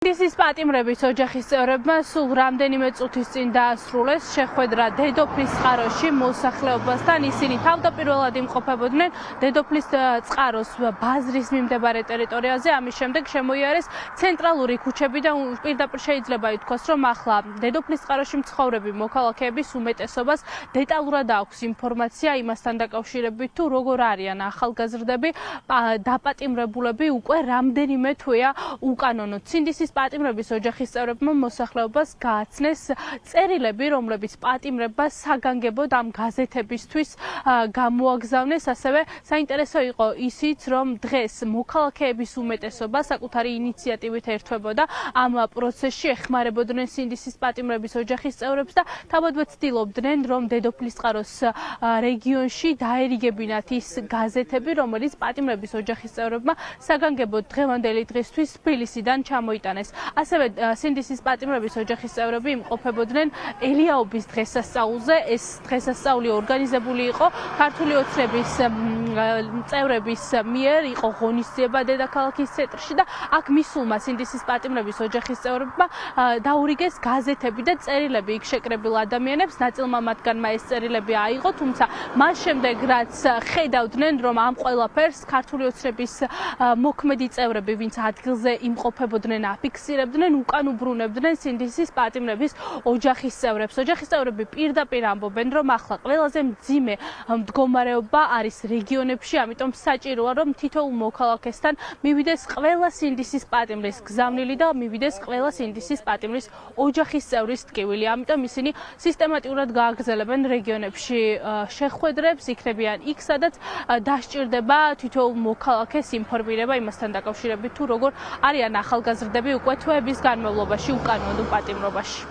სინდისის პატიმრების ოჯახის წევრებმა სულ რამდენიმე წუთის წინ დაასრულეს შეხვედრა დედოფლის წყაროში მოსახლეობასთან. ისინი თავდაპირველად იმყოფებოდნენ დედოფლის წყაროს ბაზრის მიმდებარე ტერიტორიაზე. ამის შემდეგ შემოიარეს ცენტრალური ქუჩები და პირდაპირ შეიძლება ითქვას, რომ ახლა დედოფლის წყაროში მცხოვრები მოქალაქეების უმეტესობას დეტალურად აქვს ინფორმაცია იმასთან დაკავშირებით, თუ როგორ არიან ახალგაზრდები დაპატიმრებულები უკვე რამდენიმე თვეა უკანონოდ. სინდისის პატიმრების ოჯახის წევრებმა მოსახლეობას გააცნეს წერილები, რომლებიც პატიმრებას საგანგებოდ ამ გაზეთებისთვის გამოაგზავნეს. ასევე საინტერესო იყო ისიც, რომ დღეს მოქალაქეების უმეტესობა საკუთარი ინიციატივით ერთვებოდა ამ პროცესში, ეხმარებოდნენ სინდისის პატიმრების ოჯახის წევრებს და თავადვე ცდილობდნენ, რომ დედოფლის წყაროს რეგიონში დაერიგებინათ ის გაზეთები, რომელიც პატიმრების ოჯახის წევრებმა საგანგებოდ დღევანდელი დღისთვის თბილისიდან ჩამოიტანეს. ასევე სინდისის პატიმრების ოჯახის წევრები იმყოფებოდნენ ელიაობის დღესასწაულზე. ეს დღესასწაული ორგანიზებული იყო ქართული ოცნების წევრების მიერ, იყო ღონისძიება დედაქალაქის ცენტრში და აქ მისულმა სინდისის პატიმრების ოჯახის წევრებმა დაურიგეს გაზეთები და წერილები იქ შეკრებილ ადამიანებს. ნაწილმა მათგანმა ეს წერილები აიღო, თუმცა მას შემდეგ რაც ხედავდნენ, რომ ამ ყველაფერს ქართული ოცნების მოქმედი წევრები, ვინც ადგილზე იმყოფებოდნენ, აფიქსირებდნენ, უკან უბრუნებდნენ სინდისის პატიმრების ოჯახის წევრებს. ოჯახის წევრები პირდაპირ ამბობენ, რომ ახლა ყველაზე მძიმე მდგომარეობა არის რეგიონებში, ამიტომ საჭიროა, რომ თითოეულ მოქალაქესთან მივიდეს ყველა სინდისის პატიმრის გზავნილი და მივიდეს ყველა სინდისის პატიმრის ოჯახის წევრის ტკივილი. ამიტომ ისინი სისტემატურად გააგრძელებენ რეგიონებში შეხვედრებს, იქნებიან იქ, სადაც დასჭირდება თითოეულ მოქალაქეს ინფორმირება იმასთან დაკავშირებით, თუ როგორ არიან ახალგაზრდები უკვე თვეების განმავლობაში უკანონო პატიმრობაში.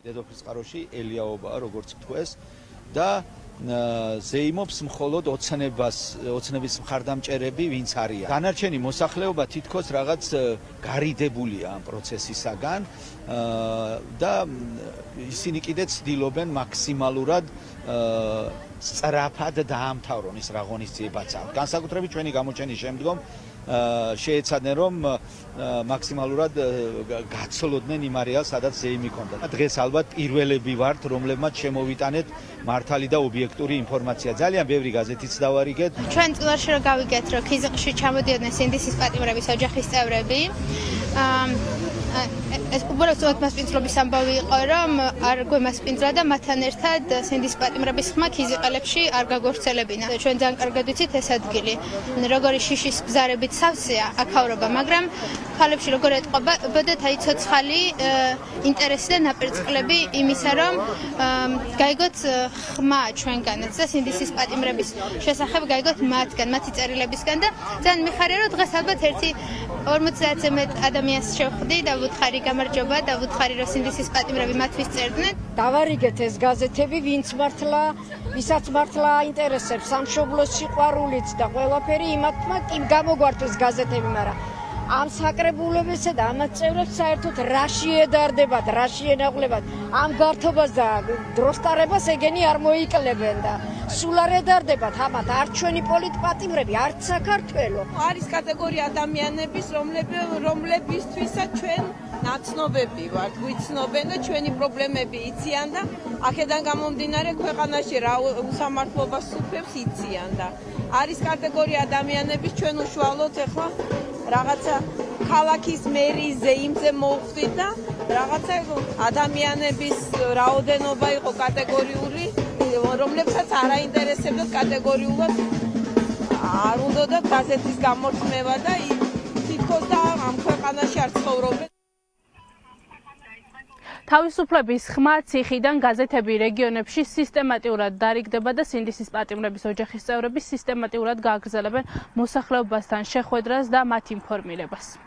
დედოფლის წყაროში ელიაობაა, როგორც თქვეს, და ზეიმობს მხოლოდ ოცნების მხარდამჭერები, ვინც არიან. დანარჩენი მოსახლეობა თითქოს რაღაც გარიდებულია ამ პროცესისაგან და ისინი კიდე ცდილობენ მაქსიმალურად სწრაფად დაამთავრონ ის რა ღონისძიებაც აქვს. განსაკუთრებით ჩვენი გამოჩენის შემდგომ შეეცადნენ, რომ მაქსიმალურად გაცლოდნენ იმ არეალს, სადაც ზეიმი ჰქონდა. დღეს ალბათ პირველები ვართ, რომლებმაც შემოვიტანეთ მართალი და ობიექტური ინფორმაცია. ძალიან ბევრი გაზეთიც დავარიგეთ. ჩვენ წილვარში რომ გავიგეთ, რომ ქიზიყში ჩამოდიოდნენ სინდისის პატიმრების ოჯახის წევრები. ეს უბრალოდ მასპინძლობის ამბავი იყო, რომ არ გვემასპინძლა და მათთან ერთად სინდისის პატიმრების ხმა ქიზიყელებში არ გაგორცელებინა. ჩვენ ძალიან კარგად ვიცით ეს ადგილი, როგორი შიშის ბზარებით სავსეა აქაურობა, მაგრამ ქალებში როგორ ეტყობოდათ აი ცოცხალი ინტერესი და ნაპერწკლები იმისა, რომ გაიგოთ ხმა ჩვენგანაც და სინდისის პატიმრების შესახებ გაიგოთ მათგან, მათი წერილებისგან და ძალიან მიხარია, რომ დღეს ალბათ 40-ზე მეტ ადამიანს შევხვდი და ვუთხარი გამარჯობა და ვუთხარი, რომ სინდისის პატიმრები მათთვის წერდნენ. დავარიგეთ ეს გაზეთები, ვინც მართლა, ვისაც მართლა აინტერესებს სამშობლოს სიყვარულიც და ყველაფერი, იმათმა კი გამოგვართეს გაზეთები, მაგრამ ამ საკრებულებებსა და ამათ წევრებს საერთოდ რა შეედარდებათ, რა შეენაღლებათ, ამ გართობას და დროსტარებას ეგენი არ მოიკლებენ და სულ არ ედარდებათ ამათ არ ჩვენი პოლიტპატიმრები, არც საქართველო. არის კატეგორია ადამიანების, რომლებისთვისაც ჩვენ ნაცნობები ვართ, გვიცნობენ და ჩვენი პრობლემები იციან და აქედან გამომდინარე ქვეყანაში რა უსამართლობას სუფევს იციან და არის კატეგორია ადამიანების, ჩვენ უშუალოდ ახლა რაღაცა ქალაქის მერის ზეიმზე მოვხვდით და რაღაცა ადამიანების რაოდენობა იყო კატეგორიული, რომლებსაც არ აინტერესებდათ კატეგორიულად არ უნდათ გაზეთის გამორჩევა და თითქოს და ამ ქვეყანაში არ ცხოვრობენ. თავისუფლების ხმა ციხიდან გაზეთები რეგიონებში სისტემატურად დარიგდება და სინდისის პატიმრების ოჯახის წევრები სისტემატურად გააგრძელებენ მოსახლეობასთან შეხვედრას და მათ ინფორმირებას.